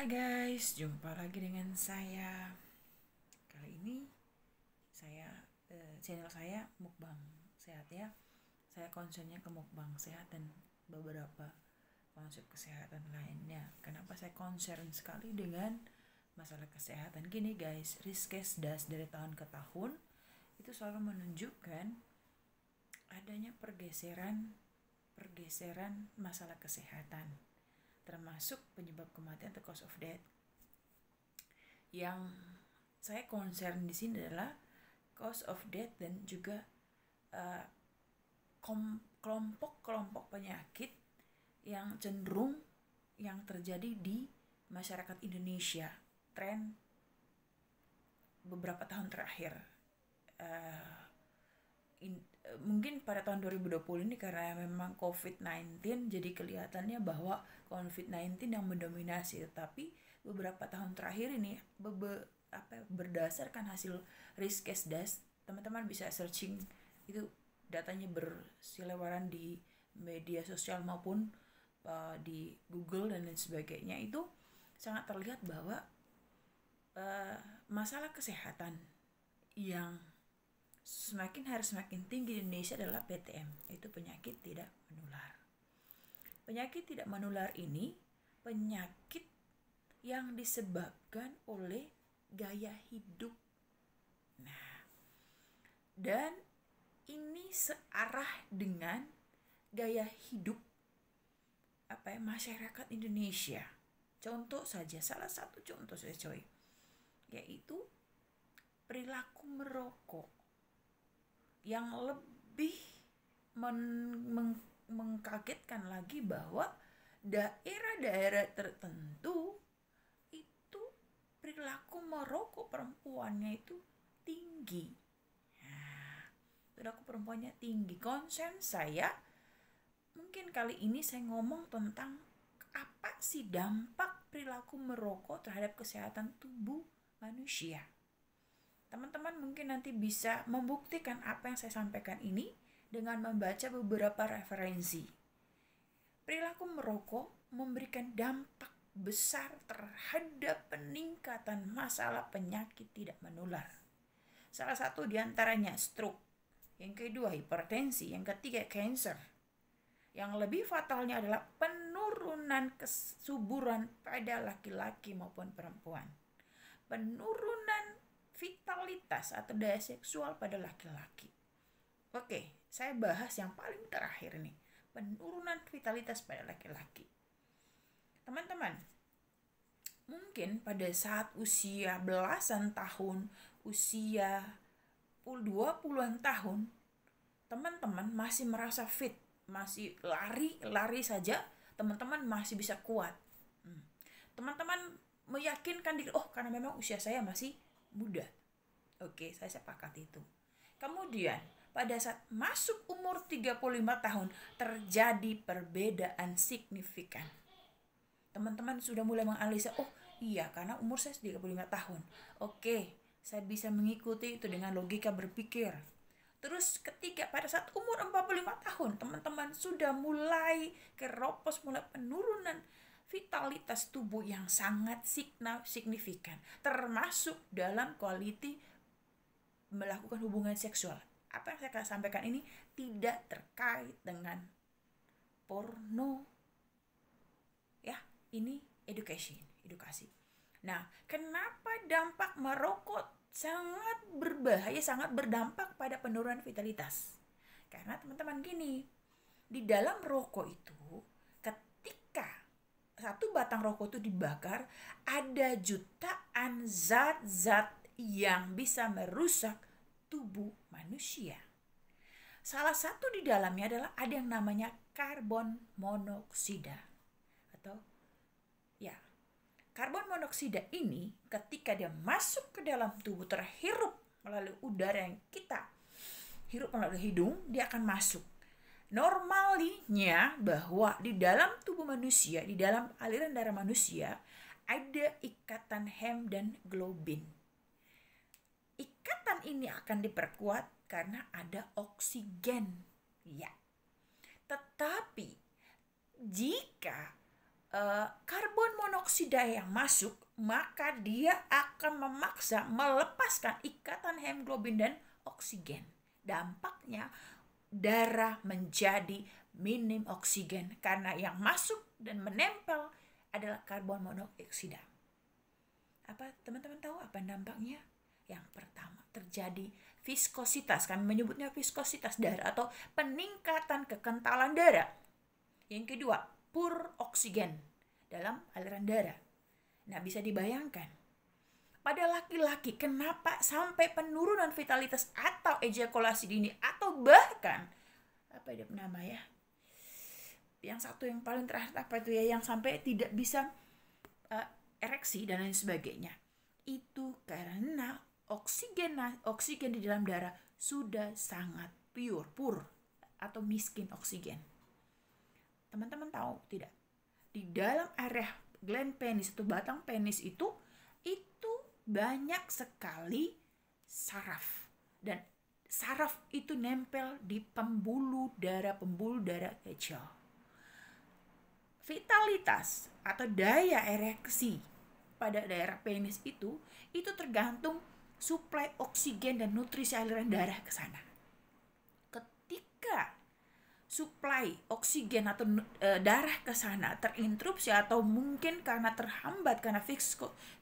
Hai guys, jumpa lagi dengan saya. Kali ini saya channel saya mukbang sehat ya. Saya concernnya ke mukbang sehat dan beberapa konsep kesehatan lainnya. Kenapa saya concern sekali dengan masalah kesehatan? Gini guys, Riskesdas dari tahun ke tahun itu selalu menunjukkan adanya pergeseran masalah kesehatan, termasuk penyebab kematian atau cause of death. Yang saya concern di sini adalah cause of death dan juga kelompok-kelompok penyakit yang cenderung yang terjadi di masyarakat Indonesia. Tren beberapa tahun terakhir, mungkin pada tahun 2020 ini karena memang COVID-19 jadi kelihatannya bahwa COVID-19 yang mendominasi, tetapi beberapa tahun terakhir ini berdasarkan hasil Riskesdas, teman-teman bisa searching itu, datanya berseliweran di media sosial maupun di Google dan lain sebagainya. Itu sangat terlihat bahwa masalah kesehatan yang semakin hari semakin tinggi di Indonesia adalah PTM, itu penyakit tidak menular. Penyakit tidak menular ini penyakit yang disebabkan oleh gaya hidup. Nah, dan ini searah dengan gaya hidup masyarakat Indonesia. Contoh saja, salah satu contoh saja coy, yaitu perilaku merokok yang lebih mengkagetkan lagi bahwa daerah-daerah tertentu itu perilaku merokok perempuannya itu tinggi. Nah, perilaku perempuannya tinggi. Konsen saya mungkin kali ini saya ngomong tentang apa sih dampak perilaku merokok terhadap kesehatan tubuh manusia. Teman-teman mungkin nanti bisa membuktikan apa yang saya sampaikan ini dengan membaca beberapa referensi. Perilaku merokok memberikan dampak besar terhadap peningkatan masalah penyakit tidak menular. Salah satu diantaranya stroke, yang kedua hipertensi, yang ketiga cancer. Yang lebih fatalnya adalah penurunan kesuburan pada laki-laki maupun perempuan. Penurunan vitalitas atau daya seksual pada laki-laki. Oke, saya bahas yang paling terakhir nih, penurunan vitalitas pada laki-laki. Teman-teman, mungkin pada saat usia belasan tahun, usia 20-an tahun, teman-teman masih merasa fit, masih lari saja, teman-teman masih bisa kuat. Teman-teman meyakinkan diri, karena memang usia saya masih muda. Oke, saya sepakat itu. Kemudian pada saat masuk umur 35 tahun terjadi perbedaan signifikan. Teman-teman sudah mulai menganalisa, iya karena umur saya 35 tahun. Oke, saya bisa mengikuti itu dengan logika berpikir. Terus ketika pada saat umur 45 tahun teman-teman sudah mulai keropos, mulai penurunan vitalitas tubuh yang sangat signifikan, termasuk dalam quality melakukan hubungan seksual. Apa yang saya sampaikan ini tidak terkait dengan porno, ya, ini edukasi. Nah, kenapa dampak merokok sangat berbahaya, sangat berdampak pada penurunan vitalitas? Karena teman-teman gini, di dalam rokok itu ketika satu batang rokok itu dibakar, ada jutaan zat-zat yang bisa merusak tubuh manusia. Salah satu di dalamnya adalah ada yang namanya karbon monoksida karbon monoksida ini ketika dia masuk ke dalam tubuh, terhirup melalui udara yang kita hirup melalui hidung, dia akan masuk. Normalnya bahwa di dalam tubuh manusia, di dalam aliran darah manusia ada ikatan hem dan globin. Ikatan ini akan diperkuat karena ada oksigen. Ya. Tetapi jika karbon karbon monoksida yang masuk, maka dia akan memaksa melepaskan ikatan hemoglobin dan oksigen. Dampaknya darah menjadi minim oksigen karena yang masuk dan menempel adalah karbon monoksida. Apa teman-teman tahu apa dampaknya? Yang pertama, terjadi viskositas. Kami menyebutnya viskositas darah atau peningkatan kekentalan darah. Yang kedua, pur oksigen dalam aliran darah. Nah, bisa dibayangkan pada laki-laki kenapa sampai penurunan vitalitas atau ejakulasi dini atau bahkan apa dia nama ya? Yang satu yang paling terakhir apa itu ya, yang sampai tidak bisa ereksi dan lain sebagainya. Itu karena oksigen di dalam darah sudah sangat pur atau miskin oksigen. Teman-teman tahu tidak? Di dalam area gland penis atau batang penis itu banyak sekali saraf, dan saraf itu nempel di pembuluh darah kecil. Vitalitas atau daya ereksi pada daerah penis itu tergantung suplai oksigen dan nutrisi aliran darah ke sana. Ketika suplai oksigen atau darah ke sana terinterupsi atau mungkin karena terhambat karena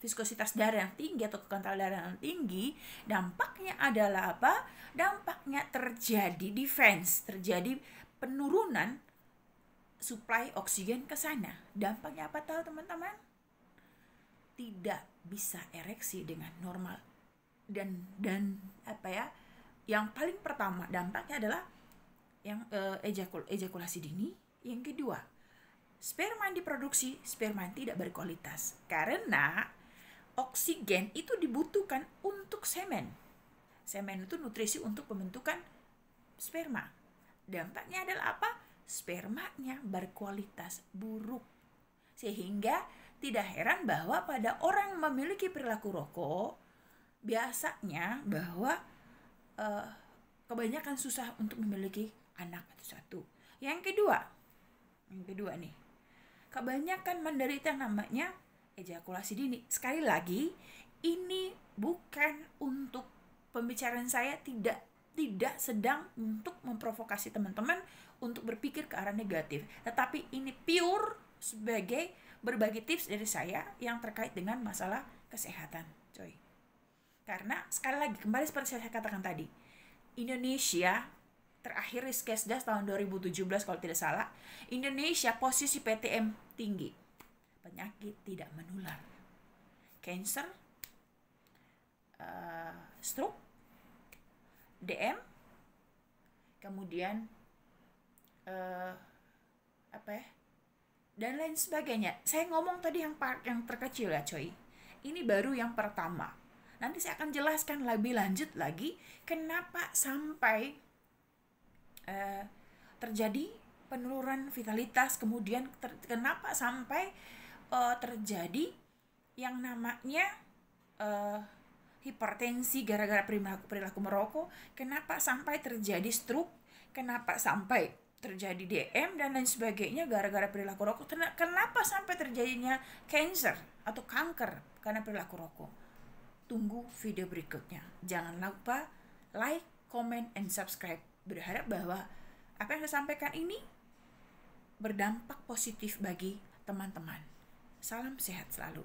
viskositas darah yang tinggi atau kekentalan darah yang tinggi, dampaknya adalah apa? Dampaknya terjadi terjadi penurunan suplai oksigen ke sana. Dampaknya apa tahu teman-teman? Tidak bisa ereksi dengan normal. Dan apa ya? Yang paling pertama dampaknya adalah yang ejakulasi dini. Yang kedua, sperma yang diproduksi sperma yang tidak berkualitas karena oksigen itu dibutuhkan untuk semen. Semen itu nutrisi untuk pembentukan sperma. Dampaknya adalah apa? Spermanya berkualitas buruk. Sehingga tidak heran bahwa pada orang yang memiliki perilaku rokok biasanya bahwa kebanyakan susah untuk memiliki anak atau satu. Yang kedua nih, kebanyakan menderita namanya ejakulasi dini. Sekali lagi, ini bukan untuk pembicaraan saya, tidak sedang untuk memprovokasi teman-teman untuk berpikir ke arah negatif. Tetapi ini pure sebagai berbagi tips dari saya yang terkait dengan masalah kesehatan, coy. Karena sekali lagi, kembali seperti saya katakan tadi, Indonesia terakhir Riskesdas tahun 2017 kalau tidak salah, Indonesia posisi PTM tinggi, penyakit tidak menular, cancer, stroke, DM, kemudian dan lain sebagainya. Saya ngomong tadi yang terkecil ya coy, ini baru yang pertama. Nanti saya akan jelaskan lebih lanjut lagi kenapa sampai terjadi penurunan vitalitas, kemudian kenapa sampai terjadi yang namanya hipertensi gara-gara perilaku merokok, kenapa sampai terjadi stroke, kenapa sampai terjadi DM dan lain sebagainya gara-gara perilaku rokok, kenapa sampai terjadinya cancer atau kanker karena perilaku rokok. Tunggu video berikutnya. Jangan lupa like, comment, and subscribe. Berharap bahwa apa yang saya sampaikan ini berdampak positif bagi teman-teman. Salam sehat selalu.